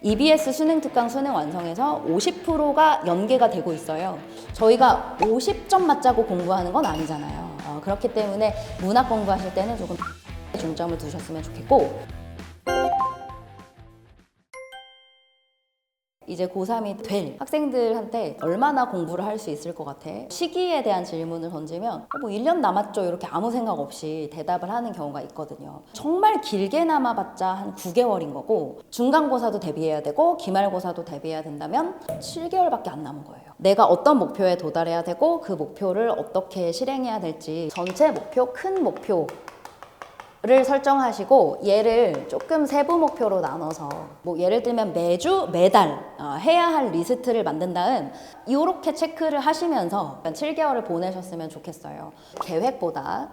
EBS 수능 특강 수능 완성에서 50%가 연계가 되고 있어요. 저희가 50점 맞자고 공부하는 건 아니잖아요. 그렇기 때문에 문학 공부하실 때는 조금 중점을 두셨으면 좋겠고, 이제 고3이 될 학생들한테 얼마나 공부를 할 수 있을 것 같아? 시기에 대한 질문을 던지면 뭐 1년 남았죠, 이렇게 아무 생각 없이 대답을 하는 경우가 있거든요. 정말 길게 남아봤자 한 9개월인 거고, 중간고사도 대비해야 되고 기말고사도 대비해야 된다면 7개월밖에 안 남은 거예요. 내가 어떤 목표에 도달해야 되고 그 목표를 어떻게 실행해야 될지 전체 목표, 큰 목표 를 설정하시고 얘를 조금 세부 목표로 나눠서, 뭐 예를 들면 매주 매달 해야 할 리스트를 만든 다음 이렇게 체크를 하시면서 7개월을 보내셨으면 좋겠어요. 계획보다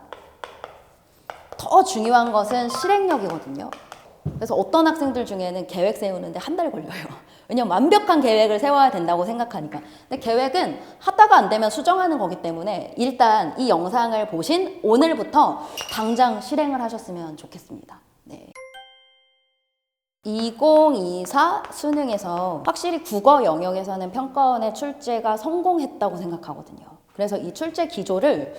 더 중요한 것은 실행력이거든요. 그래서 어떤 학생들 중에는 계획 세우는데 한 달 걸려요. 왜냐면 완벽한 계획을 세워야 된다고 생각하니까. 근데 계획은 하다가 안 되면 수정하는 거기 때문에 일단 이 영상을 보신 오늘부터 당장 실행을 하셨으면 좋겠습니다. 네. 2024 수능에서 확실히 국어 영역에서는 평가원의 출제가 성공했다고 생각하거든요. 그래서 이 출제 기조를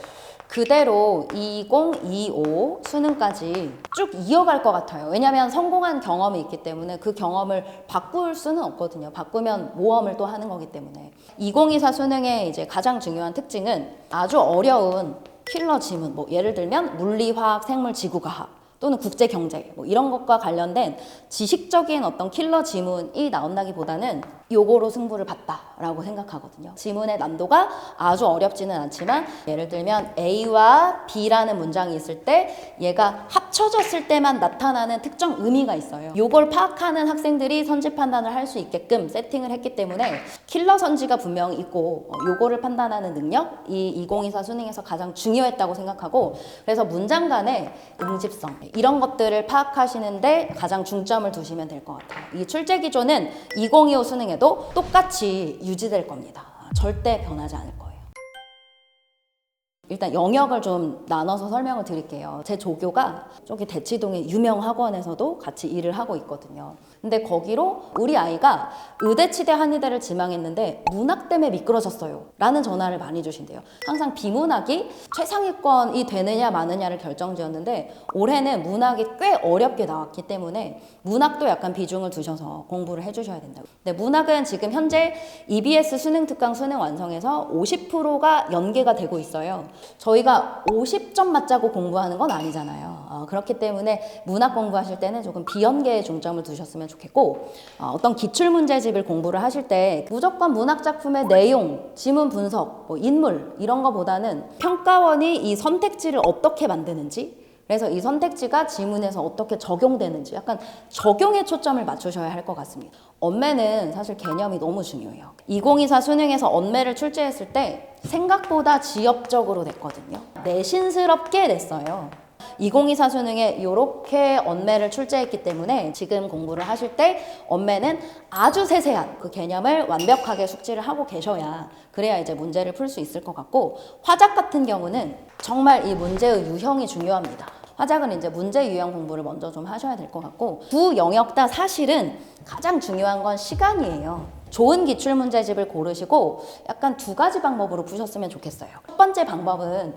그대로 2025 수능까지 쭉 이어갈 것 같아요. 왜냐하면 성공한 경험이 있기 때문에 그 경험을 바꿀 수는 없거든요. 바꾸면 모험을 또 하는 거기 때문에. 2024 수능의 이제 가장 중요한 특징은 아주 어려운 킬러 지문, 뭐 예를 들면 물리, 화학, 생물, 지구과학 또는 국제 경제, 뭐 이런 것과 관련된 지식적인 어떤 킬러 지문이 나온다기보다는 요거로 승부를 봤다라고 생각하거든요. 지문의 난도가 아주 어렵지는 않지만, 예를 들면 A와 B라는 문장이 있을 때 얘가 합쳐졌을 때만 나타나는 특정 의미가 있어요. 요걸 파악하는 학생들이 선지 판단을 할 수 있게끔 세팅을 했기 때문에 킬러 선지가 분명히 있고, 요거를 판단하는 능력이 2024 수능에서 가장 중요했다고 생각하고, 그래서 문장 간의 응집성 이런 것들을 파악하시는데 가장 중점을 두시면 될 것 같아요. 이 출제 기조는 2025 수능에도 똑같이 유지될 겁니다. 절대 변하지 않을 거예요. 일단 영역을 좀 나눠서 설명을 드릴게요. 제 조교가 저기 대치동의 유명 학원에서도 같이 일을 하고 있거든요. 근데 거기로 우리 아이가 의대치대 한의대를 지망했는데 문학 때문에 미끄러졌어요 라는 전화를 많이 주신대요. 항상 비문학이 최상위권이 되느냐 마느냐를 결정지었는데 올해는 문학이 꽤 어렵게 나왔기 때문에 문학도 약간 비중을 두셔서 공부를 해주셔야 된다고. 근데 문학은 지금 현재 EBS 수능 특강 수능 완성에서 50%가 연계가 되고 있어요. 저희가 50점 맞자고 공부하는 건 아니잖아요. 그렇기 때문에 문학 공부하실 때는 조금 비연계에 중점을 두셨으면 좋겠고, 어떤 기출문제집을 공부를 하실 때 무조건 문학 작품의 내용, 지문 분석, 뭐 인물 이런 거보다는 평가원이 이 선택지를 어떻게 만드는지, 그래서 이 선택지가 지문에서 어떻게 적용되는지 약간 적용에 초점을 맞추셔야 할 것 같습니다. 언매는 사실 개념이 너무 중요해요. 2024 수능에서 언매를 출제했을 때 생각보다 지엽적으로 냈거든요. 내신스럽게 냈어요. 2024 수능에 이렇게 언매를 출제했기 때문에 지금 공부를 하실 때 언매는 아주 세세한 그 개념을 완벽하게 숙지를 하고 계셔야, 그래야 이제 문제를 풀 수 있을 것 같고, 화작 같은 경우는 정말 이 문제의 유형이 중요합니다. 화작은 이제 문제 유형 공부를 먼저 좀 하셔야 될 것 같고, 두 영역 다 사실은 가장 중요한 건 시간이에요. 좋은 기출문제집을 고르시고 약간 두 가지 방법으로 푸셨으면 좋겠어요. 첫 번째 방법은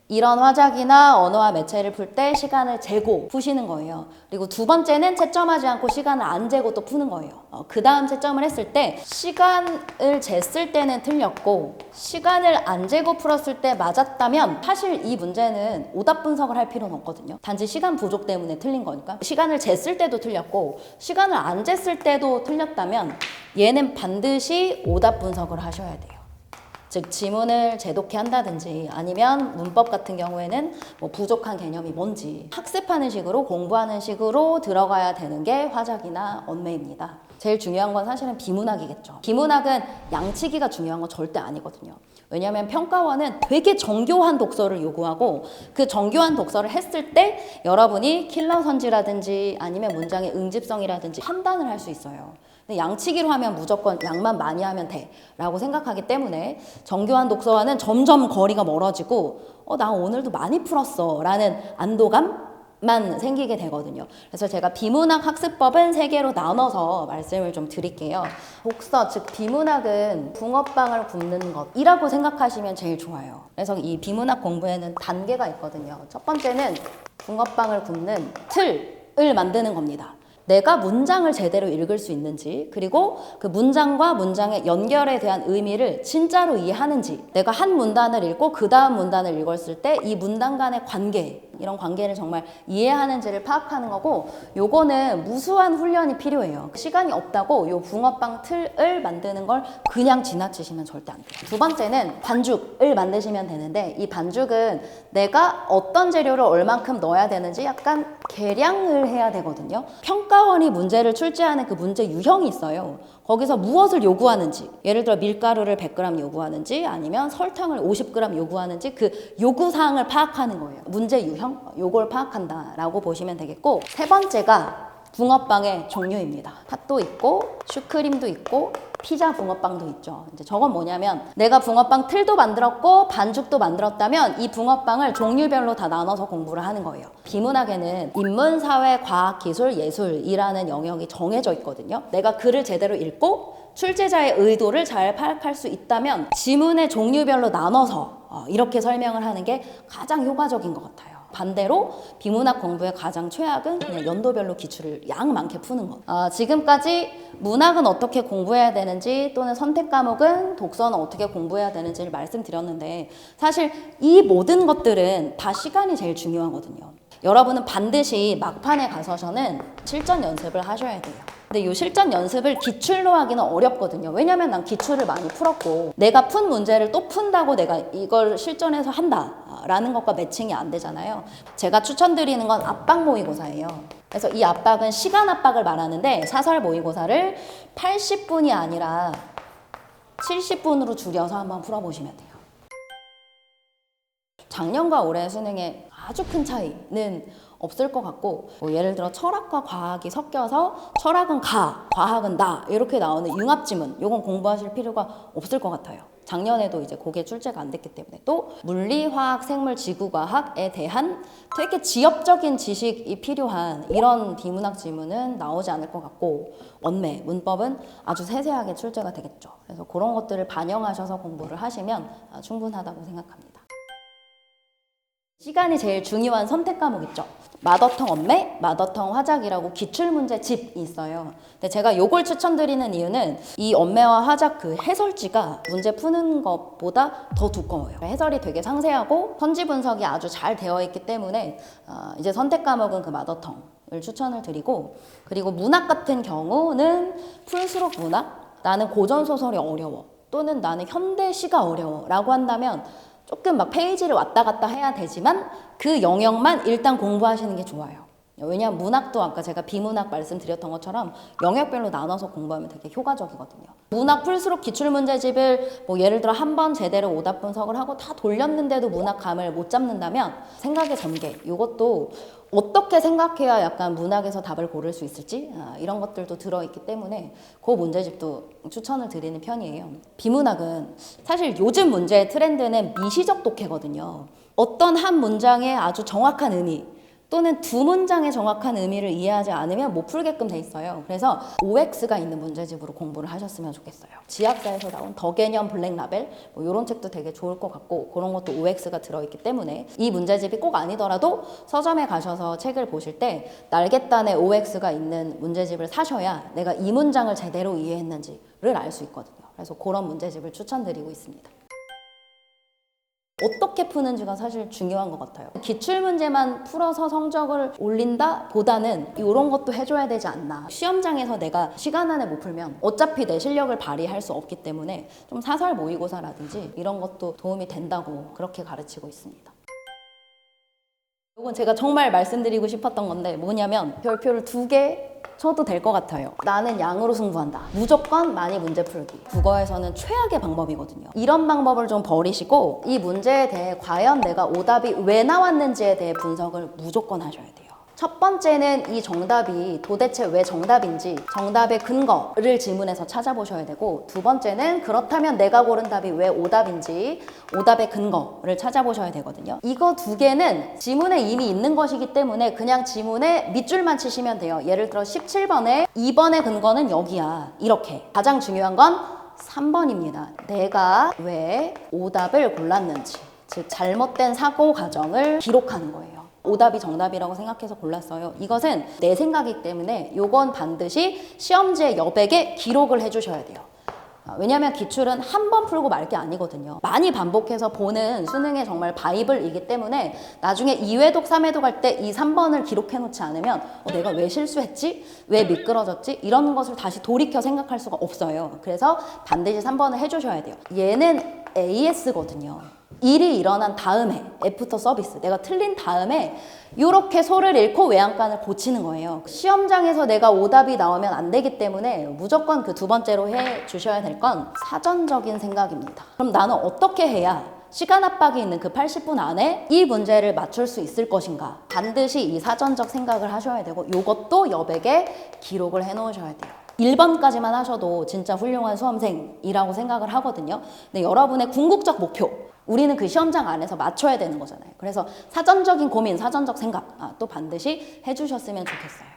이런 화작이나 언어와 매체를 풀 때 시간을 재고 푸시는 거예요. 그리고 두 번째는 채점하지 않고 시간을 안 재고 또 푸는 거예요. 그 다음 채점을 했을 때 시간을 쟀을 때는 틀렸고 시간을 안 재고 풀었을 때 맞았다면 사실 이 문제는 오답 분석을 할 필요는 없거든요. 단지 시간 부족 때문에 틀린 거니까. 시간을 쟀을 때도 틀렸고 시간을 안 쟀을 때도 틀렸다면 얘는 반드시 오답 분석을 하셔야 돼요. 즉 지문을 재독해 한다든지 아니면 문법 같은 경우에는 뭐 부족한 개념이 뭔지 학습하는 식으로, 공부하는 식으로 들어가야 되는 게 화작이나 언매입니다. 제일 중요한 건 사실은 비문학이겠죠. 비문학은 양치기가 중요한 건 절대 아니거든요. 왜냐하면 평가원은 되게 정교한 독서를 요구하고 그 정교한 독서를 했을 때 여러분이 킬러 선지라든지 아니면 문장의 응집성이라든지 판단을 할 수 있어요. 근데 양치기로 하면 무조건 양만 많이 하면 돼 라고 생각하기 때문에 정교한 독서와는 점점 거리가 멀어지고 나 오늘도 많이 풀었어 라는 안도감, 만 생기게 되거든요. 그래서 제가 비문학 학습법은 3개로 나눠서 말씀을 좀 드릴게요. 복서, 즉 비문학은 붕어빵을 굽는 것이라고 생각하시면 제일 좋아요. 그래서 이 비문학 공부에는 단계가 있거든요. 첫 번째는 붕어빵을 굽는 틀을 만드는 겁니다. 내가 문장을 제대로 읽을 수 있는지, 그리고 그 문장과 문장의 연결에 대한 의미를 진짜로 이해하는지, 내가 한 문단을 읽고 그 다음 문단을 읽었을 때 이 문단 간의 관계, 이런 관계를 정말 이해하는지를 파악하는 거고, 요거는 무수한 훈련이 필요해요. 시간이 없다고 요 붕어빵 틀을 만드는 걸 그냥 지나치시면 절대 안 돼요. 두 번째는 반죽을 만드시면 되는데, 이 반죽은 내가 어떤 재료를 얼만큼 넣어야 되는지 약간 계량을 해야 되거든요. 평가원이 문제를 출제하는 그 문제 유형이 있어요. 거기서 무엇을 요구하는지, 예를 들어 밀가루를 100g 요구하는지 아니면 설탕을 50g 요구하는지 그 요구사항을 파악하는 거예요. 문제 유형? 요걸 파악한다라고 보시면 되겠고, 세 번째가 붕어빵의 종류입니다. 팥도 있고 슈크림도 있고 피자 붕어빵도 있죠. 이제 저건 뭐냐면 내가 붕어빵 틀도 만들었고 반죽도 만들었다면 이 붕어빵을 종류별로 다 나눠서 공부를 하는 거예요. 비문학에는 인문, 사회, 과학, 기술, 예술이라는 영역이 정해져 있거든요. 내가 글을 제대로 읽고 출제자의 의도를 잘 파악할 수 있다면 지문의 종류별로 나눠서 이렇게 설명을 하는 게 가장 효과적인 것 같아요. 반대로 비문학 공부의 가장 최악은 그냥 연도별로 기출을 양 많게 푸는 것. 지금까지 문학은 어떻게 공부해야 되는지, 또는 선택 과목은 독서는 어떻게 공부해야 되는지를 말씀드렸는데, 사실 이 모든 것들은 다 시간이 제일 중요하거든요. 여러분은 반드시 막판에 가서서는 실전 연습을 하셔야 돼요. 근데 이 실전 연습을 기출로 하기는 어렵거든요. 왜냐면 난 기출을 많이 풀었고 내가 푼 문제를 또 푼다고 내가 이걸 실전에서 한다라는 것과 매칭이 안 되잖아요. 제가 추천드리는 건 압박 모의고사예요. 그래서 이 압박은 시간 압박을 말하는데, 사설 모의고사를 80분이 아니라 70분으로 줄여서 한번 풀어보시면 돼요. 작년과 올해 수능에 아주 큰 차이는 없을 것 같고, 예를 들어 철학과 과학이 섞여서 철학은 가, 과학은 나 이렇게 나오는 융합지문, 요건 공부하실 필요가 없을 것 같아요. 작년에도 이제 그게 출제가 안 됐기 때문에. 또 물리, 화학, 생물, 지구과학에 대한 되게 지엽적인 지식이 필요한 이런 비문학 지문은 나오지 않을 것 같고, 원매, 문법은 아주 세세하게 출제가 되겠죠. 그래서 그런 것들을 반영하셔서 공부를 하시면 충분하다고 생각합니다. 시간이 제일 중요한 선택 과목 있죠. 마더텅 언매, 마더텅 화작이라고 기출문제집이 있어요. 근데 제가 요걸 추천드리는 이유는 이 언매와 화작 그 해설지가 문제 푸는 것보다 더 두꺼워요. 해설이 되게 상세하고 선지 분석이 아주 잘 되어 있기 때문에 이제 선택 과목은 그 마더텅을 추천을 드리고, 그리고 문학 같은 경우는 풀수록 문학, 나는 고전소설이 어려워, 또는 나는 현대시가 어려워 라고 한다면 조금 막 페이지를 왔다 갔다 해야 되지만 그 영역만 일단 공부하시는 게 좋아요. 왜냐하면 문학도 아까 제가 비문학 말씀드렸던 것처럼 영역별로 나눠서 공부하면 되게 효과적이거든요. 문학 풀수록 기출문제집을 뭐 예를 들어 한 번 제대로 오답 분석을 하고 다 돌렸는데도 문학 감을 못 잡는다면 생각의 전개, 이것도 어떻게 생각해야 약간 문학에서 답을 고를 수 있을지 이런 것들도 들어있기 때문에 그 문제집도 추천을 드리는 편이에요. 비문학은 사실 요즘 문제의 트렌드는 미시적 독해거든요. 어떤 한 문장의 아주 정확한 의미, 또는 두 문장의 정확한 의미를 이해하지 않으면 못 풀게끔 돼 있어요. 그래서 OX가 있는 문제집으로 공부를 하셨으면 좋겠어요. 지학사에서 나온 더 개념 블랙 라벨 뭐 이런 책도 되게 좋을 것 같고, 그런 것도 OX가 들어있기 때문에 이 문제집이 꼭 아니더라도 서점에 가셔서 책을 보실 때 날갯단에 OX가 있는 문제집을 사셔야 내가 이 문장을 제대로 이해했는지를 알 수 있거든요. 그래서 그런 문제집을 추천드리고 있습니다. 어떻게 푸는지가 사실 중요한 것 같아요. 기출문제만 풀어서 성적을 올린다 보다는 이런 것도 해줘야 되지 않나. 시험장에서 내가 시간 안에 못 풀면 어차피 내 실력을 발휘할 수 없기 때문에 좀 사설 모의고사라든지 이런 것도 도움이 된다고 그렇게 가르치고 있습니다. 이건 제가 정말 말씀드리고 싶었던 건데 뭐냐면, 별표를 2개 쳐도 될 것 같아요. 나는 양으로 승부한다. 무조건 많이 문제 풀기. 국어에서는 최악의 방법이거든요. 이런 방법을 좀 버리시고 이 문제에 대해 과연 내가 오답이 왜 나왔는지에 대해 분석을 무조건 하셔야 돼요. 첫 번째는 이 정답이 도대체 왜 정답인지 정답의 근거를 지문에서 찾아보셔야 되고, 두 번째는 그렇다면 내가 고른 답이 왜 오답인지 오답의 근거를 찾아보셔야 되거든요. 이거 두 개는 지문에 이미 있는 것이기 때문에 그냥 지문에 밑줄만 치시면 돼요. 예를 들어 17번에 2번의 근거는 여기야, 이렇게. 가장 중요한 건 3번입니다. 내가 왜 오답을 골랐는지, 즉 잘못된 사고 과정을 기록하는 거예요. 오답이 정답이라고 생각해서 골랐어요. 이것은 내 생각이기 때문에 이건 반드시 시험지에 여백에 기록을 해주셔야 돼요. 왜냐하면 기출은 한 번 풀고 말 게 아니거든요. 많이 반복해서 보는 수능의 정말 바이블이기 때문에 나중에 2회독, 3회독 할 때 이 3번을 기록해 놓지 않으면 내가 왜 실수했지? 왜 미끄러졌지? 이런 것을 다시 돌이켜 생각할 수가 없어요. 그래서 반드시 3번을 해주셔야 돼요. 얘는 AS거든요. 일이 일어난 다음에, 애프터 서비스, 내가 틀린 다음에 이렇게 소를 잃고 외양간을 고치는 거예요. 시험장에서 내가 오답이 나오면 안 되기 때문에 무조건 그 두 번째로 해 주셔야 될 건 사전적인 생각입니다. 그럼 나는 어떻게 해야 시간 압박이 있는 그 80분 안에 이 문제를 맞출 수 있을 것인가? 반드시 이 사전적 생각을 하셔야 되고, 이것도 여백에 기록을 해 놓으셔야 돼요. 1번까지만 하셔도 진짜 훌륭한 수험생이라고 생각을 하거든요. 근데 여러분의 궁극적 목표, 우리는 그 시험장 안에서 맞춰야 되는 거잖아요. 그래서 사전적인 고민, 사전적 생각 또 반드시 해주셨으면 좋겠어요.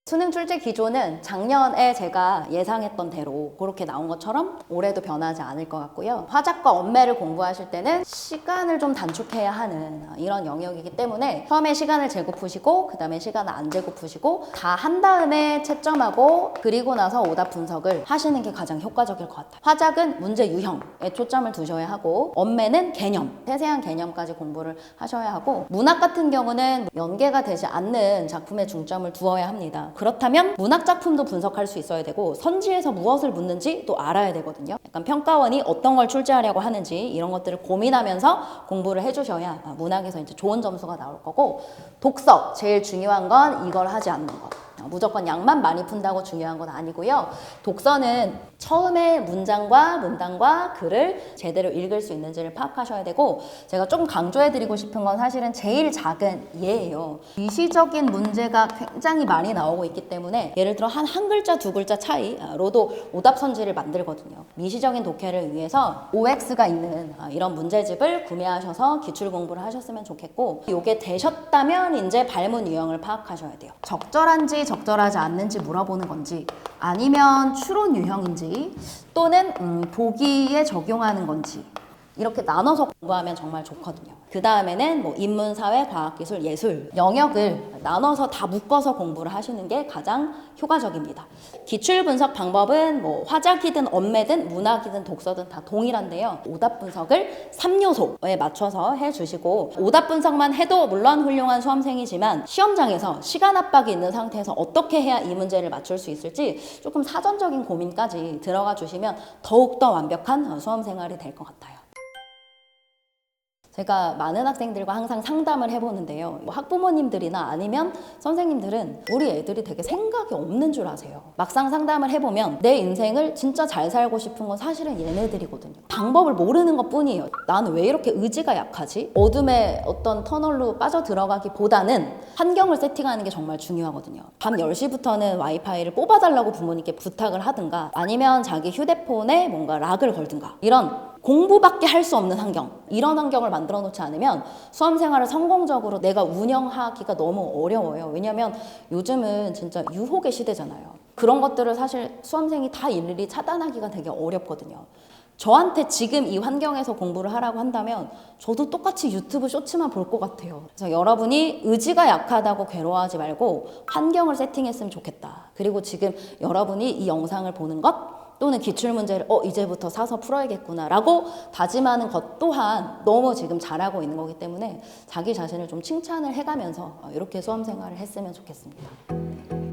수능 출제 기조는 작년에 제가 예상했던 대로 그렇게 나온 것처럼 올해도 변하지 않을 것 같고요. 화작과 언매를 공부하실 때는 시간을 좀 단축해야 하는 이런 영역이기 때문에 처음에 시간을 재고 푸시고 그 다음에 시간을 안 재고 푸시고 다 한 다음에 채점하고 그리고 나서 오답 분석을 하시는 게 가장 효과적일 것 같아요. 화작은 문제 유형에 초점을 두셔야 하고, 언매는 개념, 세세한 개념까지 공부를 하셔야 하고, 문학 같은 경우는 연계가 되지 않는 작품에 중점을 두어야 합니다. 그렇다면 문학 작품도 분석할 수 있어야 되고, 선지에서 무엇을 묻는지 또 알아야 되거든요. 약간 평가원이 어떤 걸 출제하려고 하는지 이런 것들을 고민하면서 공부를 해주셔야 문학에서 이제 좋은 점수가 나올 거고, 독서 제일 중요한 건 이걸 하지 않는 것. 무조건 양만 많이 푼다고 중요한 건 아니고요. 독서는 처음에 문장과 문단과 글을 제대로 읽을 수 있는지를 파악하셔야 되고, 제가 조금 강조해드리고 싶은 건 사실은 제일 작은 예예요. 미시적인 문제가 굉장히 많이 나오고 있기 때문에 예를 들어 한 글자, 두 글자 차이로도 오답 선지를 만들거든요. 미시적인 독해를 위해서 OX가 있는 이런 문제집을 구매하셔서 기출 공부를 하셨으면 좋겠고, 이게 되셨다면 이제 발문 유형을 파악하셔야 돼요. 적절한지 적절하지 않는지 물어보는 건지, 아니면 추론 유형인지, 또는 보기에 적용하는 건지, 이렇게 나눠서 공부하면 정말 좋거든요. 그 다음에는 뭐 인문, 사회, 과학, 기술, 예술 영역을 나눠서 다 묶어서 공부를 하시는 게 가장 효과적입니다. 기출 분석 방법은 뭐 화작이든 언매든 문학이든 독서든 다 동일한데요. 오답 분석을 3요소에 맞춰서 해주시고, 오답 분석만 해도 물론 훌륭한 수험생이지만 시험장에서 시간 압박이 있는 상태에서 어떻게 해야 이 문제를 맞출 수 있을지 조금 사전적인 고민까지 들어가 주시면 더욱더 완벽한 수험 생활이 될 것 같아요. 제가 많은 학생들과 항상 상담을 해보는데요. 뭐 학부모님들이나 아니면 선생님들은 우리 애들이 되게 생각이 없는 줄 아세요. 막상 상담을 해보면 내 인생을 진짜 잘 살고 싶은 건 사실은 얘네들이거든요. 방법을 모르는 것 뿐이에요. 나는 왜 이렇게 의지가 약하지? 어둠의 어떤 터널로 빠져들어가기보다는 환경을 세팅하는 게 정말 중요하거든요. 밤 10시부터는 와이파이를 뽑아달라고 부모님께 부탁을 하든가, 아니면 자기 휴대폰에 뭔가 락을 걸든가, 이런 공부밖에 할 수 없는 환경, 이런 환경을 만들어 놓지 않으면 수험 생활을 성공적으로 내가 운영하기가 너무 어려워요. 왜냐면 요즘은 진짜 유혹의 시대잖아요. 그런 것들을 사실 수험생이 다 일일이 차단하기가 되게 어렵거든요. 저한테 지금 이 환경에서 공부를 하라고 한다면 저도 똑같이 유튜브 쇼츠만 볼 것 같아요. 그래서 여러분이 의지가 약하다고 괴로워하지 말고 환경을 세팅했으면 좋겠다. 그리고 지금 여러분이 이 영상을 보는 것, 또는 기출문제를 이제부터 사서 풀어야겠구나 라고 다짐하는 것 또한 너무 지금 잘하고 있는 거기 때문에 자기 자신을 좀 칭찬을 해가면서 이렇게 수험생활을 했으면 좋겠습니다.